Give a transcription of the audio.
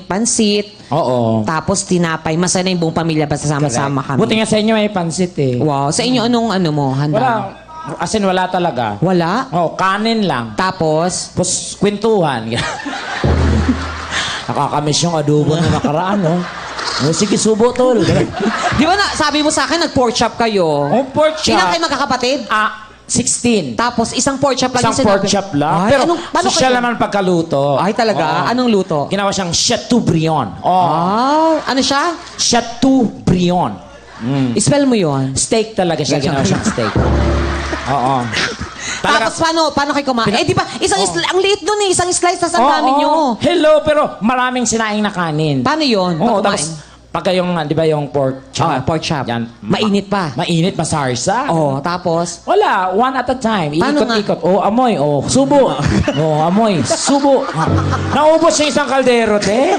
pansit, Oo. tapos tinapay. Masaya na yung buong pamilya basta sama-sama kami. Buti nga sa inyo may pansit eh. Wow. Sa inyo, anong ano mo, handa? Wala. As in, wala talaga. Wala? Oh, kanin lang. Tapos? Tapos, kwentuhan. Nakakamiss yung adobo na nakaraan, no? Oh, sige, subo, tol. Di ba na, sabi mo sa akin, nag-pork chop kayo? Oh, pork chop. Ilan kayo magkakapatid? 16. Tapos, isang pork chop lang Isang yung pork sinabi. chop lang. Ay, Pero, paano social kayo? naman pagkaluto. Ay, talaga? Oo. Anong luto? Ginawa siyang Chateaubriand. Oh. Ah, ano siya? Chateaubriand. Spell mo yon. Steak talaga siya. Ganyan. Ginawa siyang steak. Oo. Tapos, paano kayo kumain? Eh, di ba, ang liit dun eh. Isang slice, tas ang dami nyo. Hello, pero maraming sinaing na kanin. Paano yun? Oo, Pag tapos, pagka yung, di ba yung pork chop? Ah, pork chop. Yan. Mainit pa. Mainit, masarsa. Oh, tapos? Wala, one at a time. Paano Ikot-ikot. Oh, amoy. Oh, subo. Oh, amoy. Subo. Naubos yung isang kaldero, te.